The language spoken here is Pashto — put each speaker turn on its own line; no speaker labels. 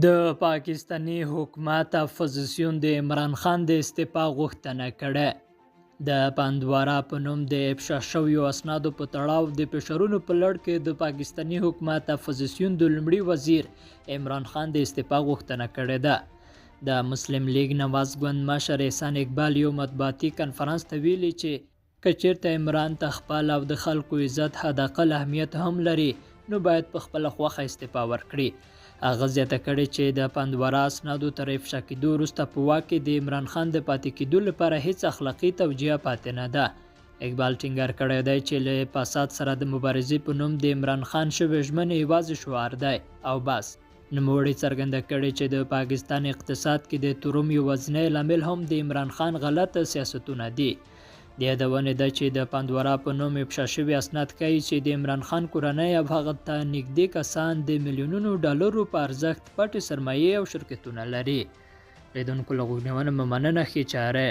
د پاکستاني حکومت اپوزیسیون د عمران خان د استعفا غوښتنه کړې. د پاندوارا په نوم د افشا شویو اسنادو په تړاو د فشارونو په لړ کې د پاکستاني حکومت اپوزیسیون د لومړي وزیر عمران خان د استعفا غوښتنه کړې ده. د مسلم لیگ نواز ګوند مشر احسان اقبال یو مطبوعاتي کنفرانس ته ویلي چې که چیرته عمران ته خپل او د خلکو عزت حداقل اهمیت هم لري نو باید په خپله خوښه استعفا ورکړي. هغه زیاته کړې چې د پاندوارا اسنادو تر افشا کېدو وروسته په واک کې د عمران خان د پاتې کېدو لپاره هیڅ اخلاقي توجیه پاتې نه ده. اقبال ټینګار کړی دی چې له فساد سره د مبارزې په نوم د عمران خان شوې ژمنې یوازې شعار دی او بس. نوموړي څرګنده کړې چې د پاکستان اقتصاد کې د تورم یوازینی لامل هم د عمران خان غلطه سیاستونه دي. د یادونې ده چې د پاندوارا په نوم افشا شوي اسناد ښیي چې د عمران خان کورنۍ او هغه ته نږدې کسان د میلیونونو ډالرو په ارزښت پټې سرمایې او شرکتونه لري. لیدونکو له غوږ نیونه مو مننه، ښې چاره.